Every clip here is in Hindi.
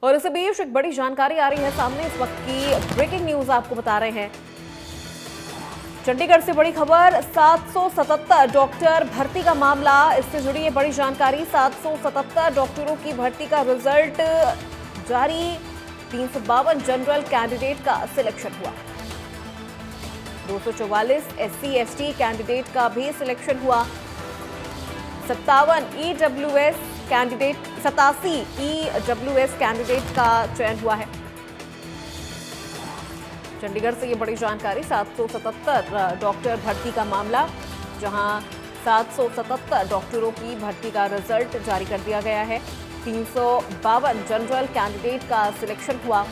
और इस बीच एक बड़ी जानकारी आ रही है सामने, इस वक्त की ब्रेकिंग न्यूज आपको बता रहे हैं। चंडीगढ़ से बड़ी खबर, 777 डॉक्टर भर्ती का मामला, इससे जुड़ी है बड़ी जानकारी। 777 डॉक्टरों की भर्ती का रिजल्ट जारी, 352 जनरल कैंडिडेट का सिलेक्शन हुआ। 244 SC/ST कैंडिडेट का भी सिलेक्शन हुआ। 87 EWS कैंडिडेट का चयन हुआ है। चंडीगढ़ से ये बड़ी जानकारी, 777 डॉक्टर भर्ती का मामला, जहां 777 डॉक्टरों की भर्ती का रिजल्ट जारी कर दिया गया है। 352 जनरल कैंडिडेट का सिलेक्शन हुआ,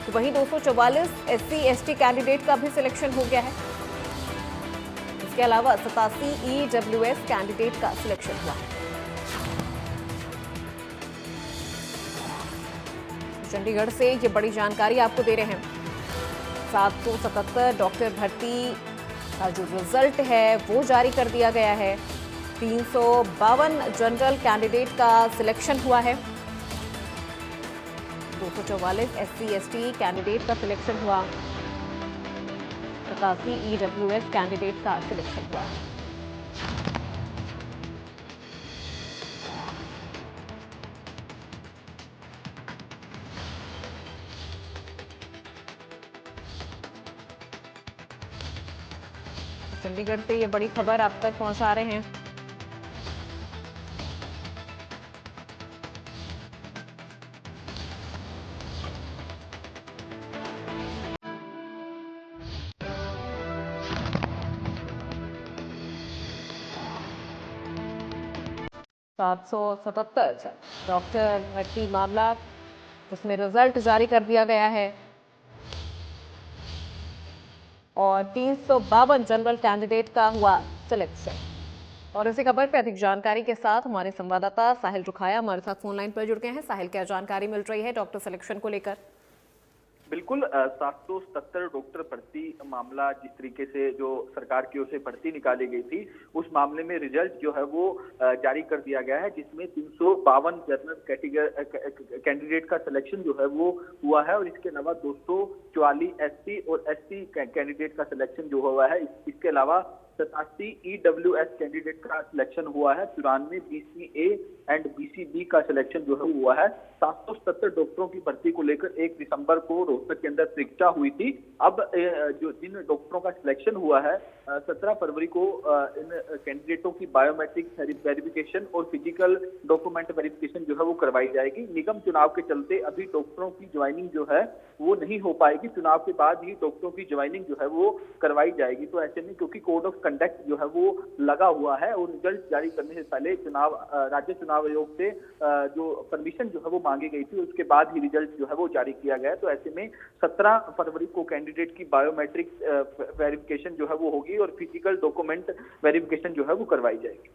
तो वहीं 244 SC/ST कैंडिडेट का भी सिलेक्शन हो गया है। इसके अलावा 87 EWS कैंडिडेट का सिलेक्शन हुआ है। चंडीगढ़ से ये बड़ी जानकारी आपको दे रहे हैं। 777 डॉक्टर भर्ती का जो रिजल्ट है वो जारी कर दिया गया है। 352 जनरल कैंडिडेट का सिलेक्शन हुआ है। 244 SC/ST कैंडिडेट का सिलेक्शन हुआ। 87 EWS कैंडिडेट का सिलेक्शन हुआ। चंडीगढ़ से ये बड़ी खबर आप तक पहुंचा रहे हैं। सात सौ 777 डॉक्टर भर्ती मामला, उसमें रिजल्ट जारी कर दिया गया है और 352 जनरल कैंडिडेट का हुआ सिलेक्शन। और इसी खबर पे अधिक जानकारी के साथ हमारे संवाददाता साहिल रुखाया हमारे साथ फोन लाइन पर जुड़ गए हैं। साहिल, क्या जानकारी मिल रही है डॉक्टर सिलेक्शन को लेकर? बिल्कुल, 777 डॉक्टर भर्ती मामला, जिस तरीके से जो सरकार की ओर से भर्ती निकाली गई थी, उस मामले में रिजल्ट जो है वो जारी कर दिया गया है, जिसमें 352 जनरल कैंडिडेट का सिलेक्शन जो है वो हुआ है और इसके अलावा 244 SC और ST कैंडिडेट का सिलेक्शन जो हुआ है। इसके अलावा 87 EWS कैंडिडेट का सिलेक्शन हुआ है। 94 BCA एंड BCB का सिलेक्शन जो है हुआ है। 777 डॉक्टरों की भर्ती को लेकर 1 दिसंबर को रोहतक के अंदर परीक्षा हुई थी। अब जो जिन डॉक्टरों का सिलेक्शन हुआ है, 17 फरवरी को इन कैंडिडेटों की बायोमेट्रिक वेरिफिकेशन और फिजिकल डॉक्यूमेंट वेरिफिकेशन जो है वो करवाई जाएगी। निगम चुनाव के चलते अभी डॉक्टरों की ज्वाइनिंग जो है वो नहीं हो पाएगी। चुनाव के बाद ही डॉक्टरों की ज्वाइनिंग जो है वो करवाई जाएगी। तो ऐसे में क्योंकि कोड ऑफ कंडक्ट जो है वो लगा हुआ है और रिजल्ट जारी करने से पहले राज्य चुनाव आयोग से जो परमिशन जो है वो मांगी गई थी, उसके बाद ही रिजल्ट जो है वो जारी किया गया है। तो ऐसे में 17 फरवरी को कैंडिडेट की बायोमेट्रिक वेरिफिकेशन जो है वो होगी और फिजिकल डॉक्यूमेंट वेरिफिकेशन जो है वो करवाई जाएगी।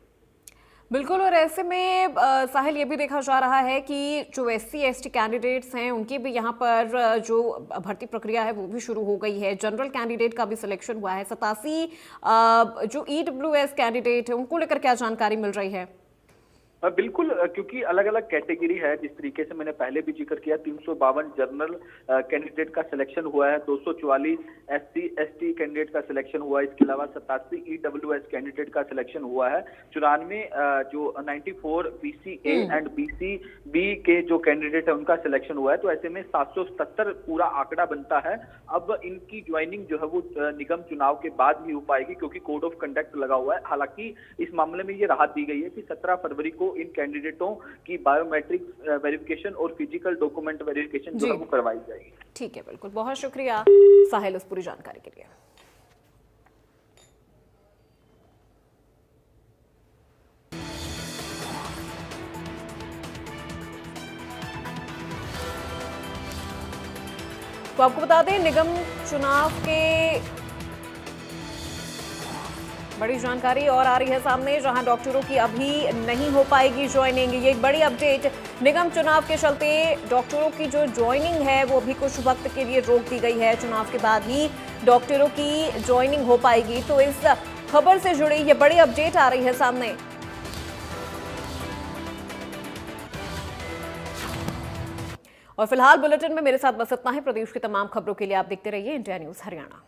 बिल्कुल, और ऐसे में साहिल, ये भी देखा जा रहा है कि जो SC/ST कैंडिडेट्स हैं उनकी भी यहाँ पर जो भर्ती प्रक्रिया है वो भी शुरू हो गई है। जनरल कैंडिडेट का भी सिलेक्शन हुआ है। 87 जो EWS कैंडिडेट है उनको लेकर क्या जानकारी मिल रही है? बिल्कुल, क्योंकि अलग अलग कैटेगरी है, जिस तरीके से मैंने पहले भी जिक्र किया। 352 जनरल कैंडिडेट का सिलेक्शन हुआ है। 244 SC/ST कैंडिडेट का सिलेक्शन हुआ है। इसके अलावा 87 EWS कैंडिडेट का सिलेक्शन हुआ है। 94 जो 94 BCA एंड BCB के जो कैंडिडेट है उनका सिलेक्शन हुआ है। तो ऐसे में 777 पूरा आंकड़ा बनता है। अब इनकी ज्वाइनिंग जो है वो निगम चुनाव के बाद ही हो पाएगी, क्योंकि कोड ऑफ कंडक्ट लगा हुआ है। हालांकि इस मामले में ये राहत दी गई है कि 17 फरवरी को इन कैंडिडेटों की बायोमेट्रिक वेरिफिकेशन और फिजिकल डॉक्यूमेंट वेरिफिकेशन जो है वो करवाई जाएगी। ठीक है, बिल्कुल, बहुत शुक्रिया साहिल उस पूरी जानकारी के लिए। तो आपको बता दें, निगम चुनाव के बड़ी जानकारी और आ रही है सामने, जहां डॉक्टरों की अभी नहीं हो पाएगी ज्वाइनिंग। ये एक बड़ी अपडेट, निगम चुनाव के चलते डॉक्टरों की जो ज्वाइनिंग है वो अभी कुछ वक्त के लिए रोक दी गई है। चुनाव के बाद ही डॉक्टरों की ज्वाइनिंग हो पाएगी। तो इस खबर से जुड़ी ये बड़ी अपडेट आ रही है सामने। और फिलहाल बुलेटिन में मेरे साथ बस इतना ही। प्रदेश की तमाम खबरों के लिए आप देखते रहिए इंडिया न्यूज हरियाणा।